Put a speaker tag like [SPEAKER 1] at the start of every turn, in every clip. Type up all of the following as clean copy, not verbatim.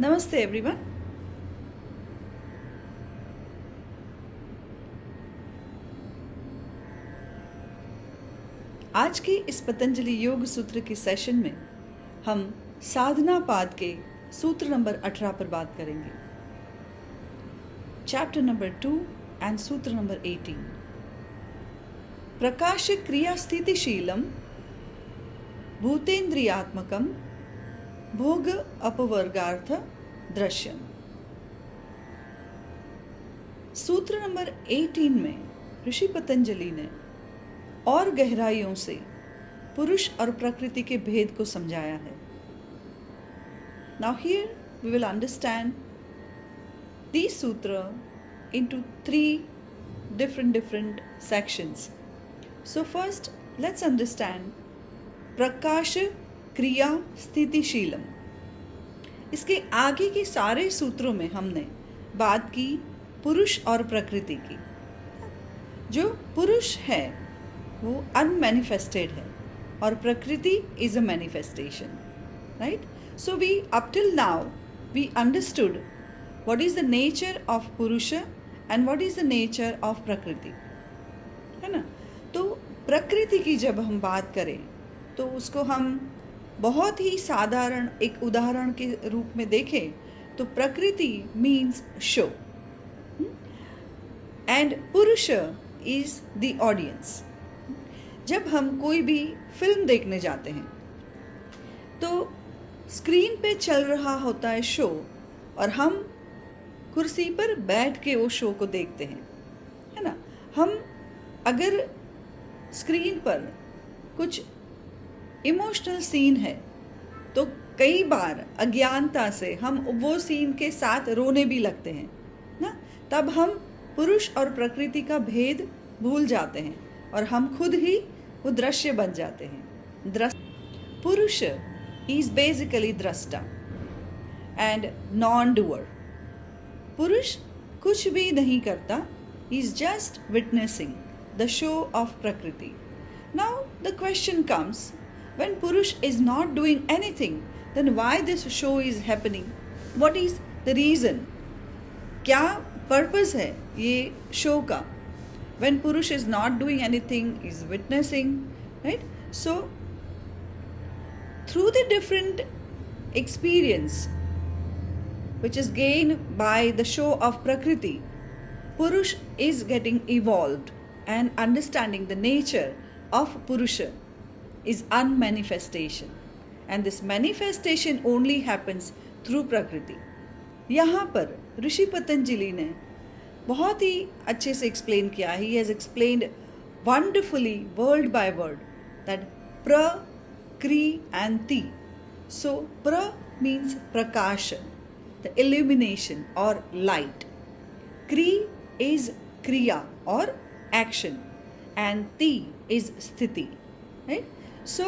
[SPEAKER 1] नमस्ते एवरीवन। आज की इस पतंजलि योग सूत्र के सेशन में हम साधना पाद के सूत्र नंबर 18 पर बात करेंगे। चैप्टर नंबर 2 एंड सूत्र नंबर 18। प्रकाश क्रिया स्थिति शीलम भूतेन्द्रियात्मकम भोग अपवर्गार्थ दृश्यम। सूत्र नंबर 18 में ऋषि पतंजलि ने और गहराइयों से पुरुष और प्रकृति के भेद को समझाया है। Now here we will understand these sutra into three different sections. So first let's understand प्रकाश क्रिया स्थिति शीलम। इसके आगे के सारे सूत्रों में हमने बात की पुरुष और प्रकृति की। जो पुरुष है वो अनमैनिफेस्टेड है और prakriti is a manifestation, right? So we up till now we understood what is the nature of purush and what is the nature of prakriti, है ना? तो प्रकृति की जब हम बात करें तो उसको हम बहुत ही साधारण एक उदाहरण के रूप में देखें तो प्रकृति मीन्स शो एंड पुरुष इज द ऑडियंस। जब हम कोई भी फिल्म देखने जाते हैं तो स्क्रीन पे चल रहा होता है शो और हम कुर्सी पर बैठ के वो शो को देखते हैं, है ना? हम अगर स्क्रीन पर कुछ इमोशनल सीन है तो कई बार अज्ञानता से हम वो सीन के साथ रोने भी लगते हैं ना। तब हम पुरुष और प्रकृति का भेद भूल जाते हैं और हम खुद ही वो दृश्य बन जाते हैं। Purush is basically drashta and non doer. Purush कुछ भी नहीं करता, is just witnessing the show of prakriti. Now the question comes, when Purush is not doing anything, then why this show is happening? What is the reason? क्या purpose है ये show का? When Purush is not doing anything, is witnessing, right? So through the different experience which is gained by the show of Prakriti, Purush is getting evolved and understanding the nature of Purusha is unmanifestation, and this manifestation only happens through Prakriti. यहाँ पर ऋषि पतंजलि ने बहुत ही अच्छे से explain किया है। He has explained wonderfully word by word that pra, kri and ti. So pra means prakasha, the illumination or light. Kri is kriya or action, and ti is sthiti, right? सो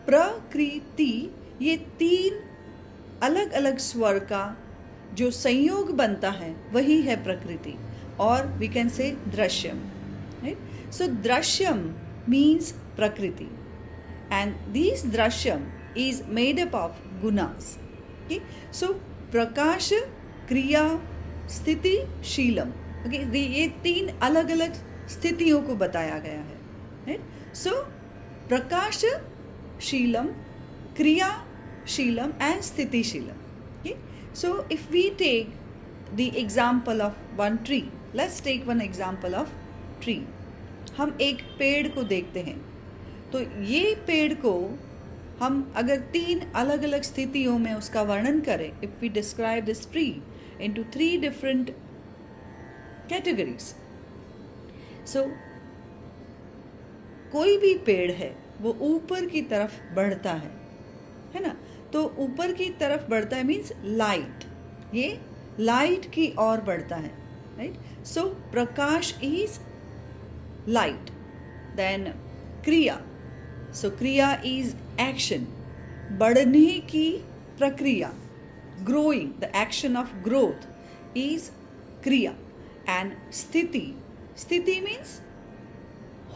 [SPEAKER 1] प्रकृति ये तीन अलग अलग स्वर का जो संयोग बनता है वही है प्रकृति, और we can say drishyam, right? So drishyam means prakriti and this drishyam is made up of gunas. Okay, so prakash kriya sthiti Sheelam, okay, ये तीन अलग अलग स्थितियों को बताया गया है, right? So prakash sheelam, kriya sheelam and sthiti sheelam. Okay? So if we take the example of one tree, let's take one example of tree. हम एक पेड़ को देखते हैं तो ये पेड़ को हम अगर तीन अलग अलग स्थितियों में उसका वर्णन करें, if we describe this tree into three different categories. So कोई भी पेड़ है वो ऊपर की तरफ बढ़ता है ना? तो ऊपर की तरफ बढ़ता है मीन्स लाइट, ये लाइट की ओर बढ़ता है, राइट? सो प्रकाश इज लाइट। देन क्रिया, सो क्रिया इज एक्शन, बढ़ने की प्रक्रिया, growing, the action of growth is क्रिया। एंड स्थिति, स्थिति means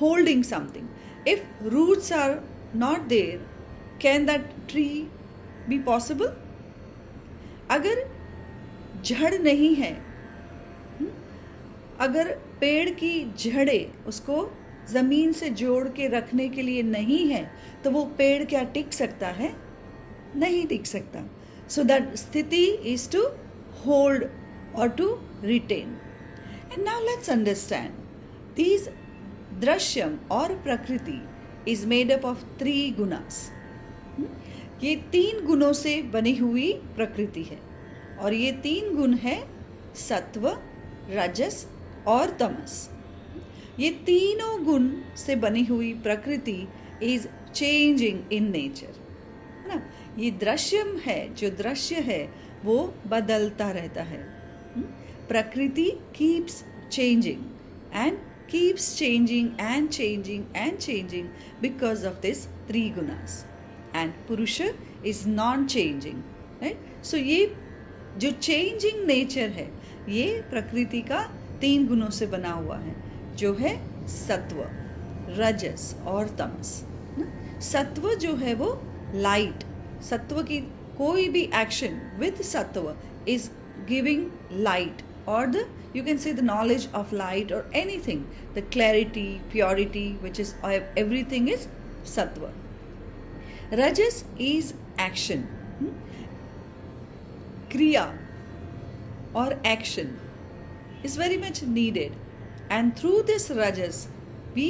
[SPEAKER 1] holding something. If roots are not there, can that tree be possible? अगर जड़ नहीं है, अगर पेड़ की जड़ें उसको ज़मीन से जोड़ के रखने के लिए नहीं है, तो वो पेड़ क्या टिक सकता है? नहीं टिक सकता. So that sthiti is to hold or to retain. And now let's understand. These Drshyam or Prakriti is made up of 3 gunas. ये 3 गुणों से बनी हुई प्रकृति है और ये 3 गुण है सत्व, रजस और तमस. ये तीनों गुण से बनी हुई प्रकृति इज चेंजिंग इन नेचर, है ना. ये दृश्यम है, जो दृश्य है वो बदलता रहता है. प्रकृति keeps changing and keeps changing and changing and changing because of this 3 gunas. And Purusha is non-changing, right? So ये जो changing nature है, ये प्रकृति का 3 गुणों से बना हुआ है, जो है सत्व, रजस और तमस. सत्व जो है वो लाइट, सत्व की कोई भी एक्शन विद सत्व is giving light or you can say the knowledge of light or anything, the clarity, purity, which is everything is sattva. Rajas is action, kriya or action is very much needed, and through this rajas we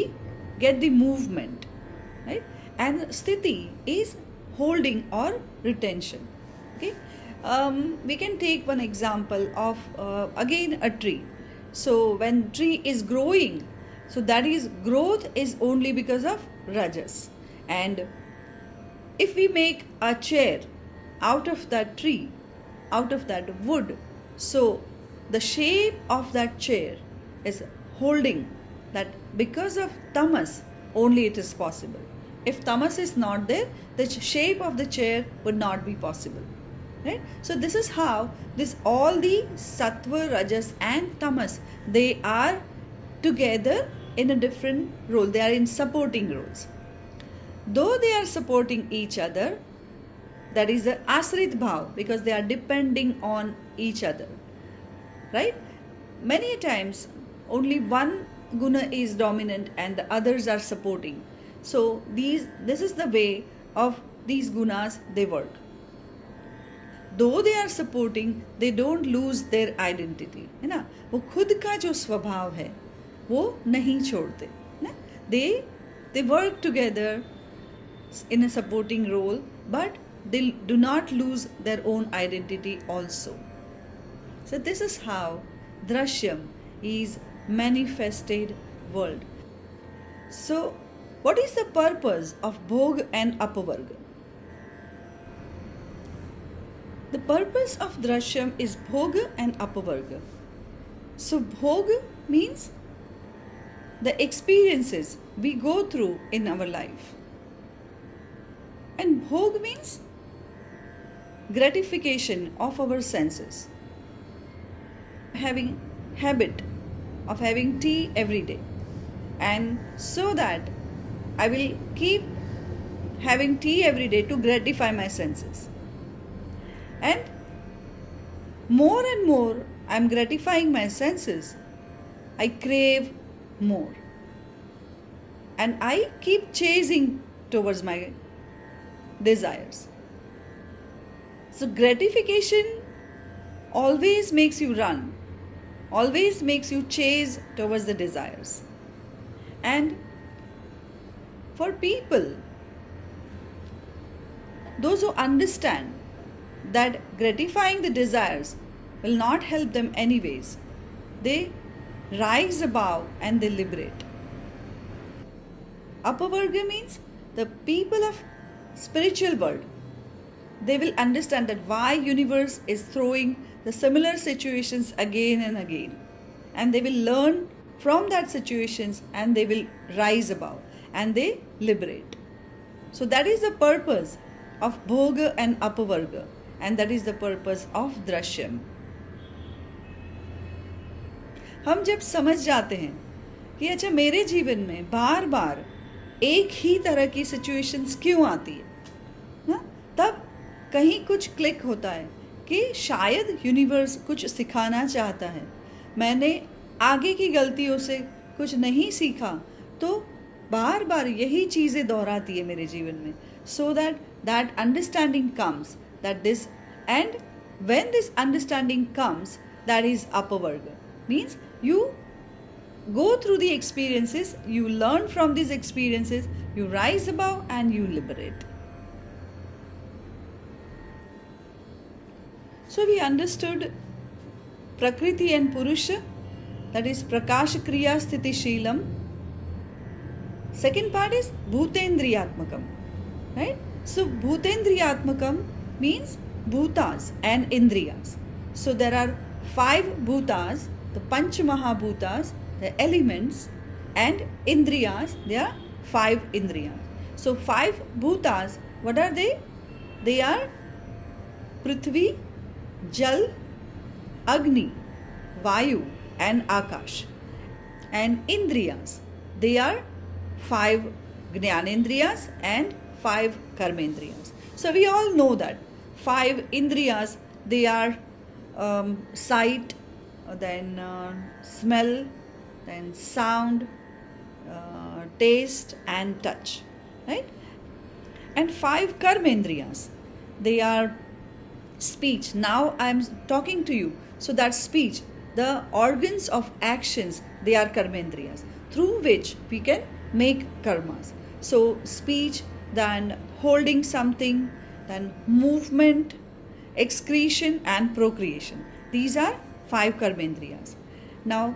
[SPEAKER 1] get the movement, right? And sthiti is holding or retention. Okay. We can take one example of again a tree. So when tree is growing, so that is growth is only because of rajas. And if we make a chair out of that tree, out of that wood, so the shape of that chair is holding that because of tamas only it is possible. If tamas is not there, the shape of the chair would not be possible. Right? So this is how this all the sattva, rajas and tamas, they are together in a different role. They are in supporting roles. Though they are supporting each other, that is the asrit bhav, because they are depending on each other. Right? Many times only one guna is dominant and the others are supporting. So this is the way of these gunas they work. Though they are supporting, they don't lose their identity, है ना. वो खुद का जो स्वभाव है वो नहीं छोड़ते ना. They work together in a supporting role, but they do not lose their own identity also. So this is how Drshyam is manifested world. So what is the purpose of Bhog and Apavarga? The purpose of Drshyam is Bhoga and Apavarga. So Bhoga means the experiences we go through in our life. And Bhog means gratification of our senses. Having habit of having tea every day. And so that I will keep having tea every day to gratify my senses. And more I am gratifying my senses, I crave more. And I keep chasing towards my desires. So gratification always makes you run, always makes you chase towards the desires. And for people, those who understand that gratifying the desires will not help them anyways, they rise above and they liberate. Apavarga means the people of spiritual world. They will understand that why universe is throwing the similar situations again and again, and they will learn from that situations and they will rise above and they liberate. So that is the purpose of Bhoga and Apavarga. And that is the purpose of Drshyam. हम जब समझ जाते हैं कि अच्छा मेरे जीवन में बार बार एक ही तरह की सिचुएशंस क्यों आती है ना, तब कहीं कुछ क्लिक होता है कि शायद यूनिवर्स कुछ सिखाना चाहता है, मैंने आगे की गलतियों से कुछ नहीं सीखा, तो बार बार यही चीज़ें दोहराती है मेरे जीवन में, so that understanding comes, that this and when this understanding comes, that is apavarga, means you go through the experiences, you learn from these experiences, you rise above and you liberate. So we understood Prakriti and Purusha, that is Prakasha, Kriya Sthiti, Sheelam. Second part is Bhutendriyatmakam, right? So Bhutendriyatmakam means bhutas and indriyas. So there are 5 bhutas, the Panch Mahabhutas, the elements, and indriyas, they are 5 indriyas. So 5 bhutas, what are they? They are Prithvi, Jal, Agni, Vayu and Akash. And indriyas, they are 5 Jnanendriyas and 5 Karmendriyas. So we all know that 5 indriyas, they are sight, then smell, then sound, taste and touch, right? And 5 karmendriyas, they are speech. Now I am talking to you, so that speech, the organs of actions, they are karmendriyas, through which we can make karmas. So speech, then holding something, then movement, excretion and procreation, these are 5 karmendriyas. Now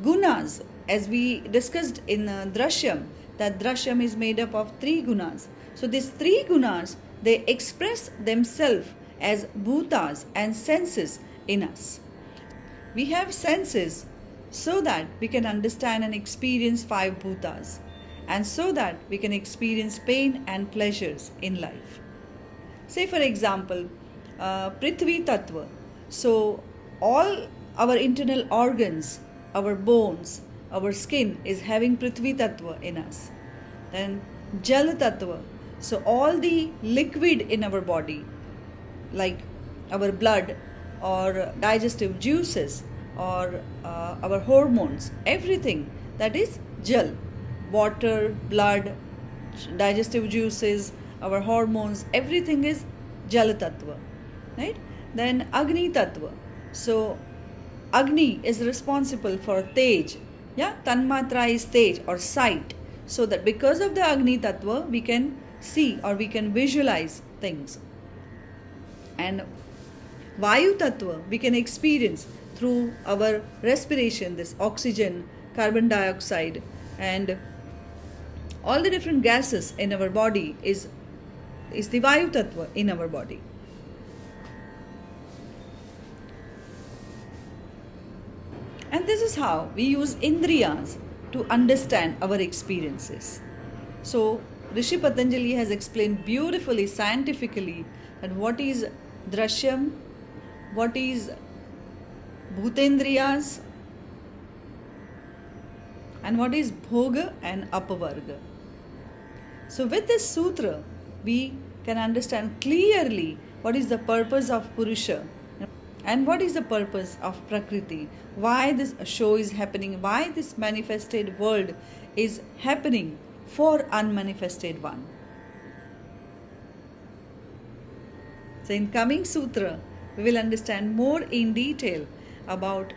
[SPEAKER 1] gunas, as we discussed in Drshyam, that Drshyam is made up of 3 gunas. So these 3 gunas, they express themselves as bhutas and senses in us. We have senses so that we can understand and experience 5 bhutas, and so that we can experience pain and pleasures in life. Say for example, Prithvi Tattva. So all our internal organs, our bones, our skin is having Prithvi Tattva in us. Then Jal Tattva. So all the liquid in our body, like our blood or digestive juices or our hormones, everything that is Jal. Water, blood, digestive juices, our hormones, everything is Jal Tattva, right? Then Agni Tattva. So Agni is responsible for Tej. Yeah, Tanmatra is Tej or sight. So that because of the Agni Tattva, we can see or we can visualize things. And Vayu Tattva, we can experience through our respiration, this oxygen, carbon dioxide, and all the different gases in our body is the Vayu Tattva in our body. And this is how we use indriyas to understand our experiences. So Rishi Patanjali has explained beautifully, scientifically, that what is Drshyam, what is Bhutendriyas, and what is Bhoga and Apavarga. So with this sutra, we can understand clearly what is the purpose of Purusha and what is the purpose of Prakriti, why this show is happening, why this manifested world is happening for unmanifested one. So in coming sutra, we will understand more in detail about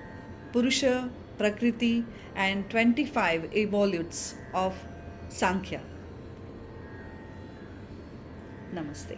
[SPEAKER 1] Purusha, Prakriti and 25 evolutes of Sankhya. Namaste.